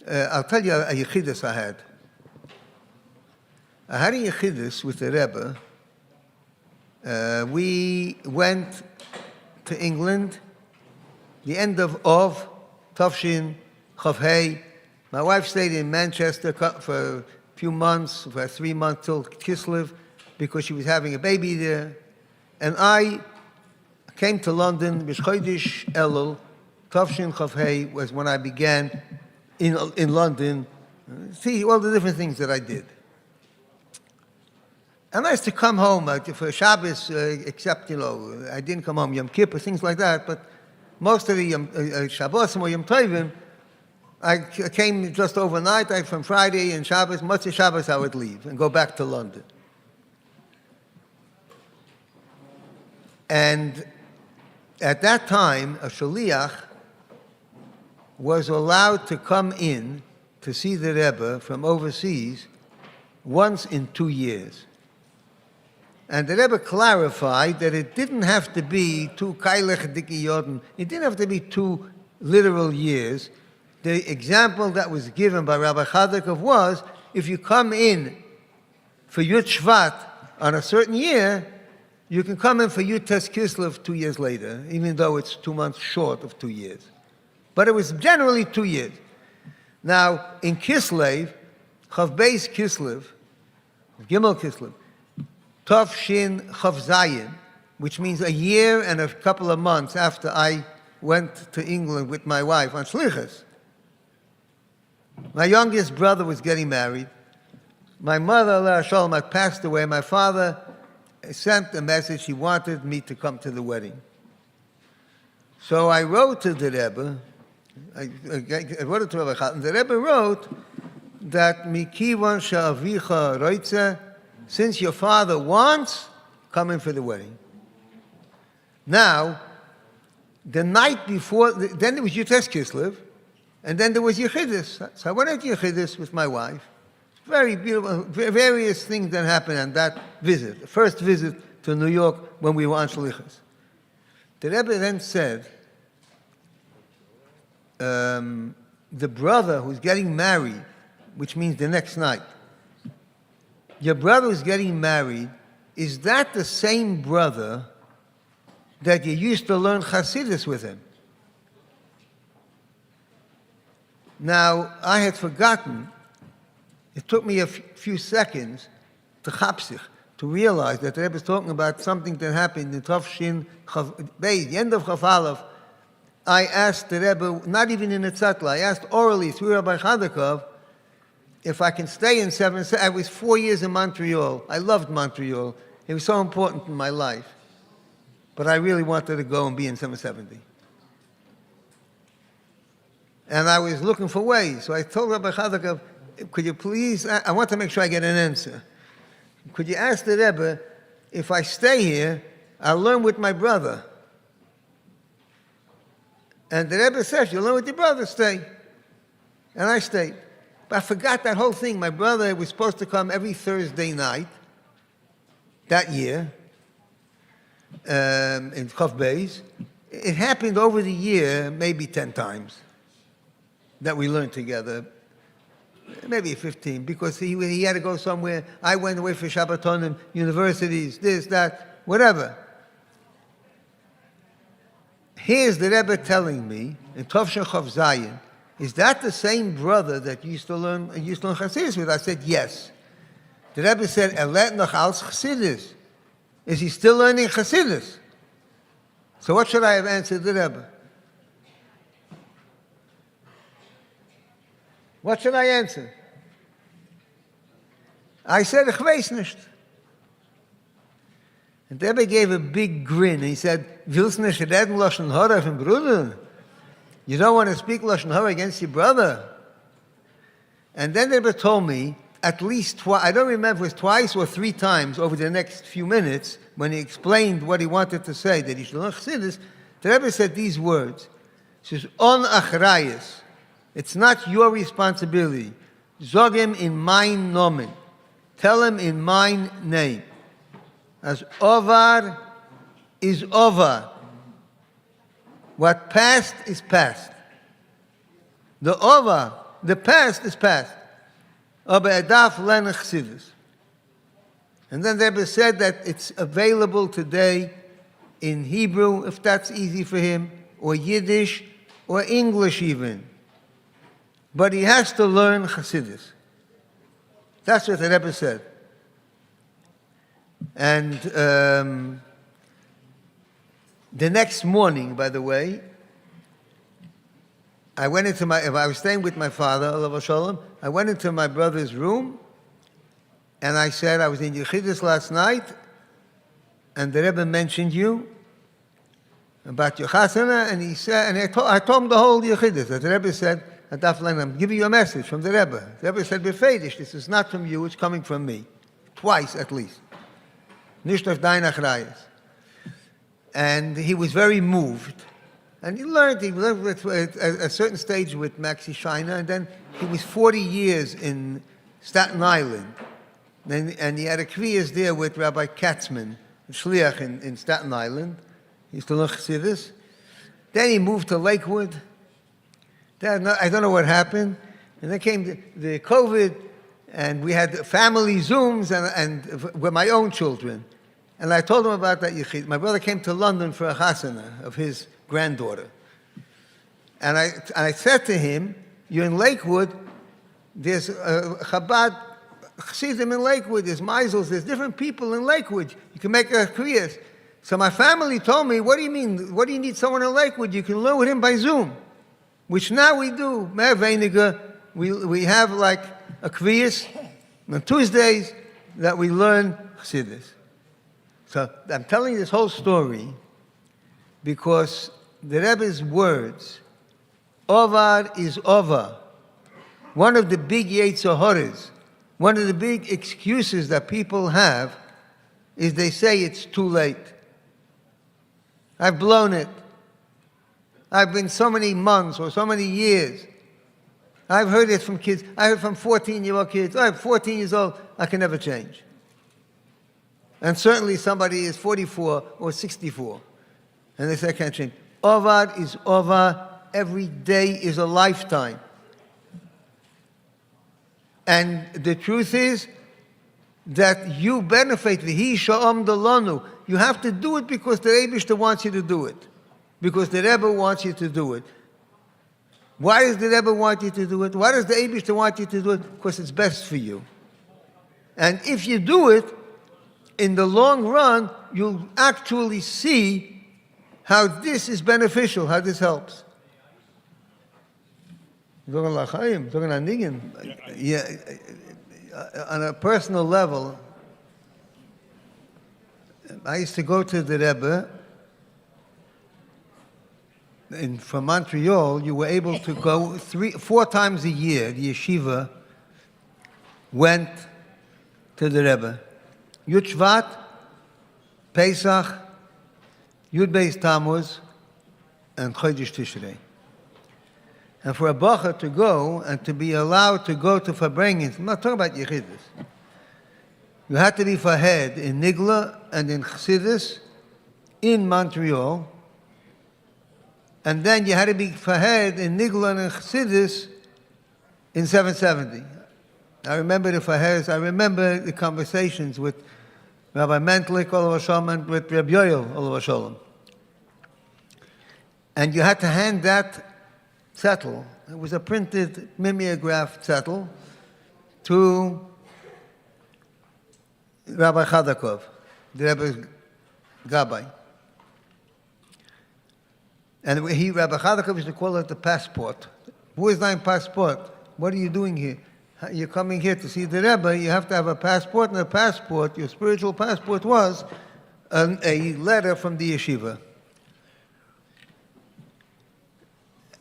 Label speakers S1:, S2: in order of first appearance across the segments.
S1: I'll tell you a Yechidus I had. I had a Yechidus with the Rebbe. We went to England, the end of Tavshin, Chof. My wife stayed in Manchester for a few months, for 3 months till Kislev, because she was having a baby there. And I came to London, B'Chodesh Elul, Tavshin Chof was when I began in London, see all the different things that I did. And I used to come home for Shabbos, except, I didn't come home Yom Kippur, things like that, but most of the Shabbos or Yom Tovim, I came just overnight. From Friday and Shabbos, Motzei Shabbos I would leave and go back to London. And at that time, a shaliach was allowed to come in to see the Rebbe from overseas once in 2 years. And the Rebbe clarified that it didn't have to be 2 kailech diki yoden. It didn't have to be 2 literal years. The example that was given by Rabbi Chadakov was, if you come in for Yud Shvat on a certain year, you can come in for Yud Tes Kislev 2 years later, even though it's 2 months short of 2 years. But it was generally 2 years. Now, in Kislev, Chav Beis Kislev, Gimel Kislev, Tov Shin Chav Zayin, which means a year and a couple of months after I went to England with my wife on Shlichus. My youngest brother was getting married. My mother, Allah Shalom, had passed away. My father sent a message. He wanted me to come to the wedding. So I wrote to the Rebbe. I wrote it to Rabbi Chatan. The Rebbe wrote that Mikivan Sha'avicha Roitze, since your father wants, come in for the wedding. Now, the night before, then there was Yutes Kislev, and then there was Yechidus. So I went to Yechidus with my wife. Very beautiful, various things that happened on that visit, the first visit to New York when we were on Shlichus. The Rebbe then said, the brother who's getting married, which means the next night, your brother who's getting married, is that the same brother that you used to learn Chasidus with him? Now, I had forgotten. It took me a few seconds to chapsich, to realize that the Rebbe is talking about something that happened in Tov Shin Chav Beis, the end of Chav Aleph. I asked the Rebbe, not even in the tzatla, I asked orally through Rabbi Chadakov if I can stay in 770. I was 4 years in Montreal. I loved Montreal. It was so important in my life. But I really wanted to go and be in 770. And I was looking for ways. So I told Rabbi Chadakov, could you please, I want to make sure I get an answer. Could you ask the Rebbe, if I stay here, I'll learn with my brother. And the Rebbe says, you'll learn with your brother, stay. And I stayed. But I forgot that whole thing. My brother was supposed to come every Thursday night that year in Chof Beis. It happened over the year maybe 10 times that we learned together. Maybe 15, because he had to go somewhere. I went away for Shabbaton, universities, this, that, whatever. Here's the Rebbe telling me, in Tov Shin Chav Zayin, is that the same brother that you used to learn Chasidus with? I said, yes. The Rebbe said, Elet noch als Chasidus. Is he still learning Chasidus? So what should I have answered the Rebbe? What should I answer? I said, ich weiß nicht. And the Rebbe gave a big grin. He said, willst nicht reden Lashon Hara from Bruder? You don't want to speak Lashon Hara against your brother. And then the Rebbe told me, at least twice, I don't remember if it was twice or 3 times over the next few minutes, when he explained what he wanted to say, that he should learn Chassidus, the Rebbe said these words. He says, on achrayus. It's not your responsibility. Zog him in mein nomen. Tell him in my name. As ovar is over. What passed is past. The over the past is past. Aber darf lernen Chasidus. And then the Rebbe said that it's available today in Hebrew, if that's easy for him, or Yiddish, or English even. But he has to learn Chasidus. That's what the Rebbe said. And the next morning, by the way, I was staying with my father, Alav Shalom, I went into my brother's room, and I said, I was in Yechidus last night, and the Rebbe mentioned you, about your chasana, and he said, and I told him the whole Yechidus. The Rebbe said, I'm giving you a message from the Rebbe. The Rebbe said, Befedish, this is not from you, it's coming from me. Twice at least. Nicht auf deine Achrayas. And he was very moved. And he learned at a certain stage with Maxi Shiner, and then he was 40 years in Staten Island. And he had a kviyas there with Rabbi Katzman, Shliach in Staten Island. He used to learn Chasidus. Then he moved to Lakewood. Then, I don't know what happened. And then came the COVID, and we had family Zooms and with my own children. And I told him about that Yechid. My brother came to London for a chasana of his granddaughter. And I said to him, you're in Lakewood, there's Chabad Chassidim in Lakewood, there's Meisels, there's different people in Lakewood. You can make a kriyas. So my family told me, what do you mean? What do you need someone in Lakewood? You can learn with him by Zoom, which now we do. Me'er Veiniger, we have like a kriyas on Tuesdays that we learn Chassidus. So I'm telling this whole story because the Rebbe's words, Ovar is over. One of the big Yetzer, one of the big excuses that people have is they say it's too late. I've blown it. I've been so many months or so many years. I've heard it from kids. I heard from 14-year-old kids. I'm 14 years old. I can never change. And certainly somebody is 44 or 64. And they say, I can't change. Ovar is over. Every day is a lifetime. And the truth is that you benefit. V'hi sha'am dalanu. You have to do it because the Eibishter wants you to do it. Because the Rebbe wants you to do it. Why does the Rebbe want you to do it? Why does the Eibishter want you to do it? Because it's best for you. And if you do it, in the long run, you'll actually see how this is beneficial, how this helps. Yeah, on a personal level, I used to go to the Rebbe. From Montreal, you were able to go 4 times a year. The yeshiva went to the Rebbe. Yud Shvat, Pesach, Yud Beis Tammuz, and Chodesh Tishrei. And for a bacher to go and to be allowed to go to Farbrengen, I'm not talking about Yechidus. You had to be fahed in Nigla and in Chasidus in Montreal. And then you had to be fahed in Nigla and in Chasidus in 770. I remember the fahez, I remember the conversations with Rabbi Mentlik, Olav Shalom, and with Rabbi Yoel, Olav Shalom. And you had to hand that settle. It was a printed mimeographed settle to Rabbi Chadakov, the Rebbe's Gabbai. And Rabbi Chadakov used to call it the passport. Who is thy passport? What are you doing here? You're coming here to see the Rebbe, you have to have a passport, and a passport, your spiritual passport was a letter from the yeshiva.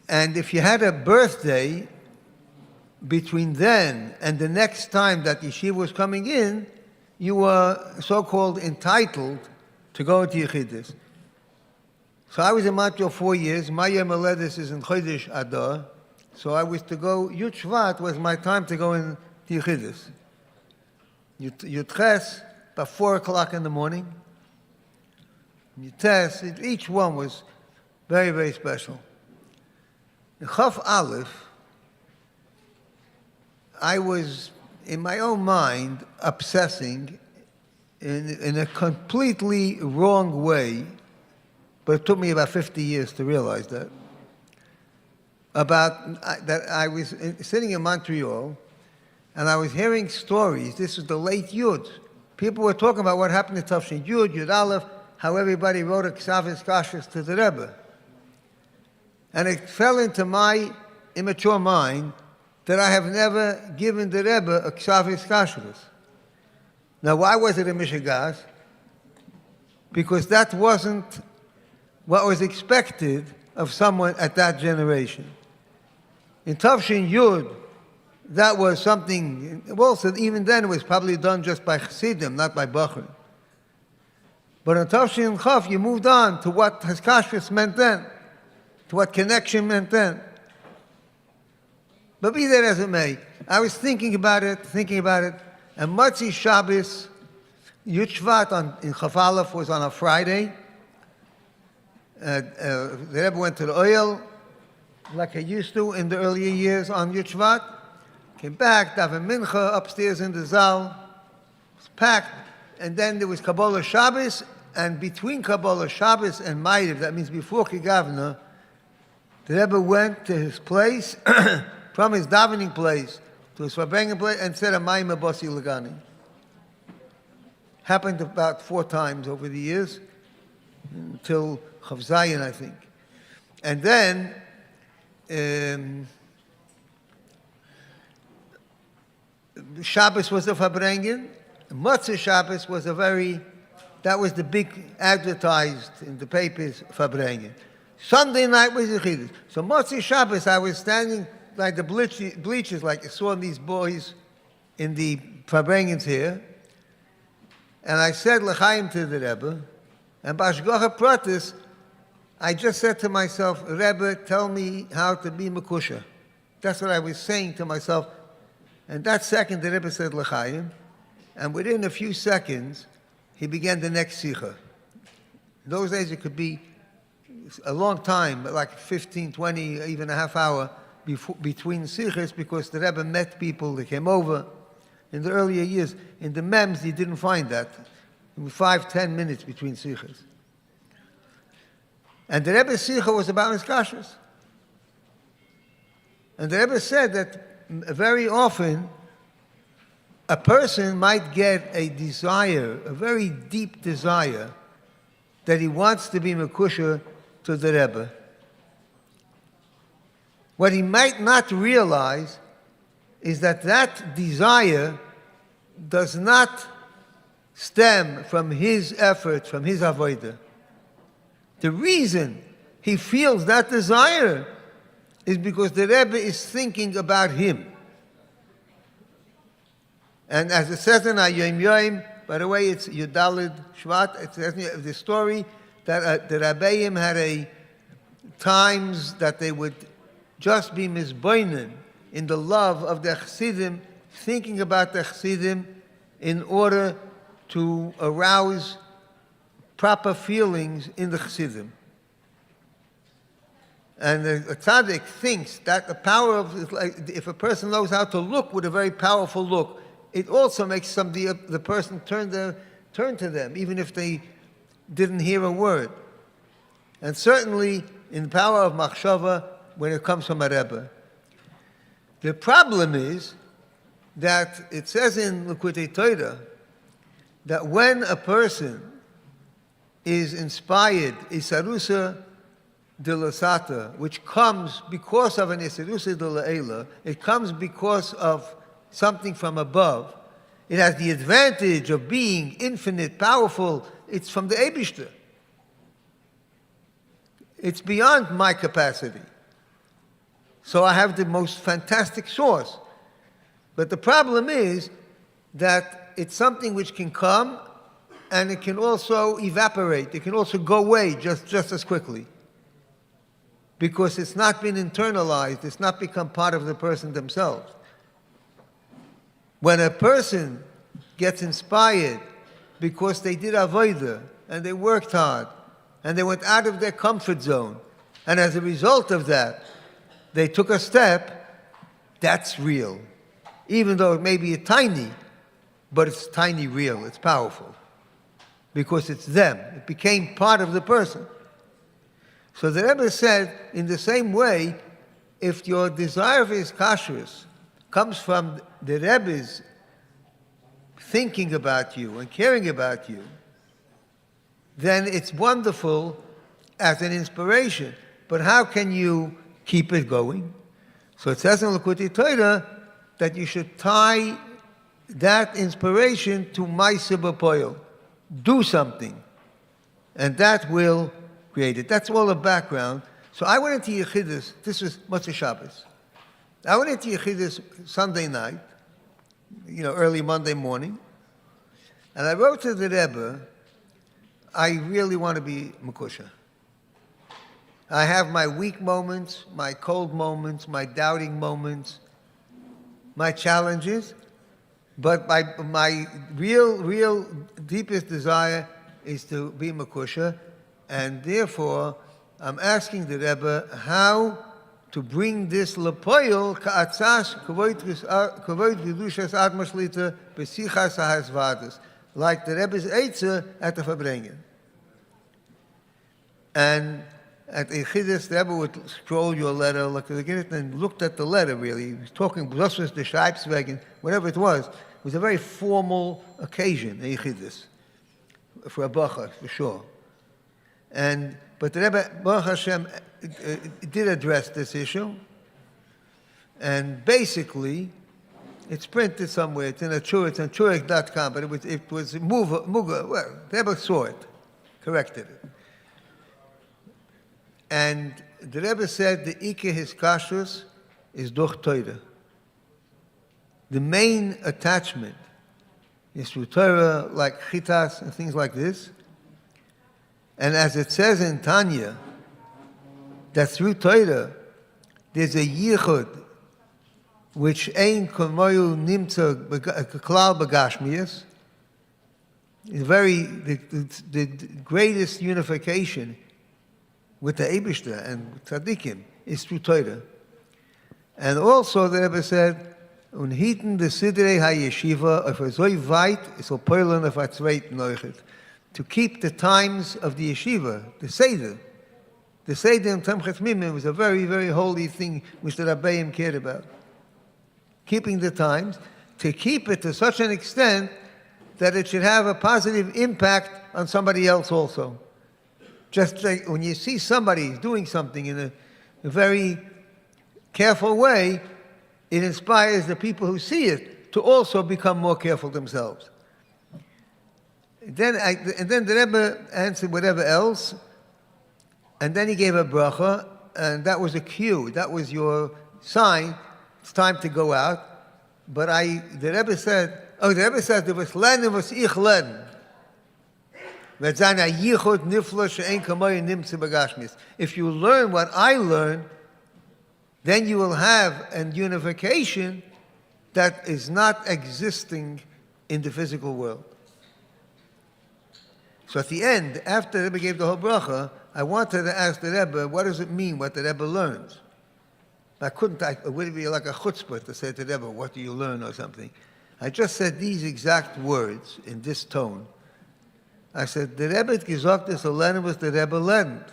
S1: And if you had a birthday between then and the next time that yeshiva was coming in, you were so-called entitled to go to Yechidus. So I was in Montreal 4 years. My Yom Haledes is in Chodesh Adar. So I was to go, Yud Shvat was my time to go in Yechidus. Yud Ches, about 4 o'clock in the morning. Yud Tes, each one was very, very special. In Chof Aleph, I was, in my own mind, obsessing in a completely wrong way, but it took me about 50 years to realize that, that I was sitting in Montreal, and I was hearing stories. This was the late Yud. People were talking about what happened to Tafshin Yud, Yud Aleph, how everybody wrote a Ksavis Kashrus to the Rebbe. And it fell into my immature mind that I have never given the Rebbe a Ksavis Kashrus. Now, why was it a Mishigas? Because that wasn't what was expected of someone at that generation. In Tafshin Yud, that was something, also even then it was probably done just by Chassidim, not by Bachrim. But in Tafshin Chof, you moved on to what Haskashrus meant then, to what connection meant then. But be that as it may, I was thinking about it, and Motzi Shabbos, Yud Shvat in Chof Aleph was on a Friday. The Rebbe went to the oil, like he used to in the earlier years on Yud Shvat. Came back, daven mincha upstairs in the zal, it was packed, and then there was Kabbalah Shabbos, and between Kabbalah Shabbos and Ma'ariv, that means before Kigavna, the Rebbe went to his place, from his davening place to his Farbrengen place, and said a Mayim Abasi Lagani. Happened about 4 times over the years, until Chav Zayin, I think. And then, Shabbos was a Farbrengen. Motzei Shabbos was that was the big advertised in the papers, Farbrengen. Sunday night was Yechidus. So Motzei Shabbos, I was standing like the bleachers, like you saw these boys in the Farbrengens here. And I said L'chaim to the Rebbe. And Bashgocha Pratis, I just said to myself, Rebbe, tell me how to be Mekushar. That's what I was saying to myself. And that second, the Rebbe said L'chaim, and within a few seconds, he began the next Sikha. In those days, it could be a long time, like 15, 20, even a half hour between Sikhas, because the Rebbe met people that came over. In the earlier years, in the Mems, he didn't find that. 5-10 minutes between Sikhas. And the Rebbe's Sikha was about his kashrus. And the Rebbe said that very often, a person might get a desire, a very deep desire, that he wants to be Mekushar to the Rebbe. What he might not realize is that that desire does not stem from his effort, from his avodah. The reason he feels that desire is because the Rebbe is thinking about him. And as it says in Ayom Yom, by the way, it's Yudalid Shvat, it says in the story that the Rabbeim had times that they would just be misboinen in the love of the Chassidim, thinking about the Chassidim in order to arouse proper feelings in the Chassidim. And the tzaddik thinks that the power of, if a person knows how to look with a very powerful look, it also makes the person turn to them, even if they didn't hear a word. And certainly in the power of machshava when it comes from a Rebbe. The problem is that it says in Likutei Torah that when a person is inspired, isarusa de lasata, which comes because of an isarusa de la'ela, it comes because of something from above. It has the advantage of being infinite, powerful. It's from the Eibishter. It's beyond my capacity. So I have the most fantastic source. But the problem is that it's something which can come and it can also evaporate. It can also go away just as quickly. Because it's not been internalized. It's not become part of the person themselves. When a person gets inspired because they did avodah and they worked hard and they went out of their comfort zone, and as a result of that, they took a step, that's real. even though it may be tiny, but it's tiny real, it's powerful, because it's them. It became part of the person. So the Rebbe said, in the same way, if your desire for his kashrus comes from the Rebbe's thinking about you and caring about you, then it's wonderful as an inspiration. But how can you keep it going? So it says in Likutei Torah that you should tie that inspiration to Ma'aseh B'Poel. Do something. And that will create it. That's all the background. So I went into Yechidus. This was Motzei Shabbos. I went into Yechidus Sunday night, early Monday morning. And I wrote to the Rebbe, I really want to be Mekushar. I have my weak moments, my cold moments, my doubting moments, my challenges, but my real deepest desire is to be Mekushar, and therefore I'm asking the Rebbe how to bring this lepoil ka'atzas kavod gedushas adma shlita b'sichas ha'hasvadas, like the Rebbe's Eitzah at the Farbrengen. And at Yechidus, the Rebbe would scroll your letter, look at it, and looked at the letter, really. He was talking, this was the Schreibswegen, whatever it was. It was a very formal occasion, Yechidus, for a bracha, for sure. But the Rebbe, Baruch Hashem, did address this issue. And basically, it's printed somewhere. It's in a Churich, it's on Churich.com, but it was Muga. Well, the Rebbe saw it, corrected it. And the Rebbe said the Ike his kashrus is durch Torah. The main attachment is through Torah, like chitas and things like this. And as it says in Tanya, that through Torah, there's a yichud which ein komoyu nimtza klal bagashmias. The greatest unification with the Eibishter and Tzaddikim is through Torah. And also the Rebbe said, Unhiten de Sidrei HaYeshiva, if it's so weit, it's so poilen if it's weit neuchet. To keep the times of the yeshiva, the Seder. The Seder in Tamchet Mimim was a very, very holy thing which the Rabbeim cared about. Keeping the times, to keep it to such an extent that it should have a positive impact on somebody else also. Just like when you see somebody doing something in a very careful way, it inspires the people who see it to also become more careful themselves. And then the Rebbe answered whatever else, and then he gave a bracha, and that was a cue. That was your sign. It's time to go out. But the Rebbe said, there was lernen was ich lernen. If you learn what I learned, then you will have a unification that is not existing in the physical world. So at the end, after the Rebbe gave the whole bracha, I wanted to ask the Rebbe, what does it mean, what the Rebbe learns? It would be like a chutzpah to say to the Rebbe, what do you learn or something. I just said these exact words in this tone. I said, the Rebbe gesagt ist, lernen was the Rebbe learned.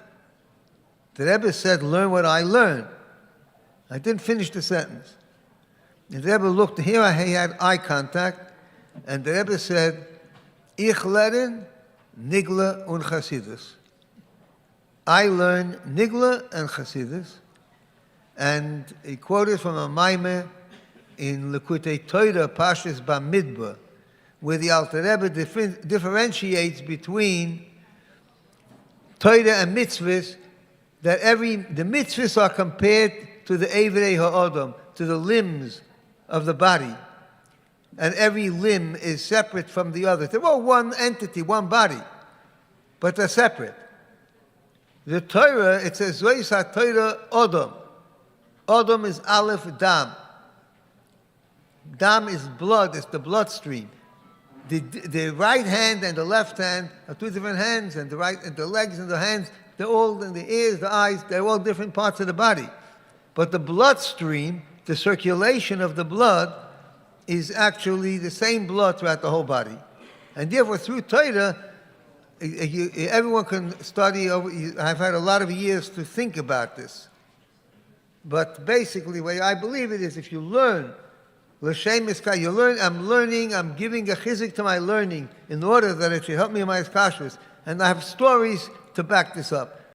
S1: The Rebbe said, learn what I learned. I didn't finish the sentence. And the Rebbe looked, here he had eye contact, and the Rebbe said, ich lerne Nigla und Chasidus. I learn Nigla and Chasidus. And he quoted from a Maimeh in Likutei Torah, Pashas Bamidbar, where the Alter Rebbe differentiates between Torah and mitzvahs, that the mitzvahs are compared to the Evrei Ha'odom, to the limbs of the body. And every limb is separate from the other. They're all one entity, one body, but they're separate. The Torah, it says, Zois HaTorah Odom. Odom is Aleph Dam. Dam is blood, it's the bloodstream. The right hand and the left hand are two different hands, and the legs and the hands, they're all, and the ears, the eyes, they're all different parts of the body. But the bloodstream, the circulation of the blood, is actually the same blood throughout the whole body. And therefore, through Torah, everyone can study over. I've had a lot of years to think about this. But basically, the way I believe it is, if you learn, L'shem iska, you learn, I'm giving a chizik to my learning in order that it should help me in my iskashus. And I have stories to back this up.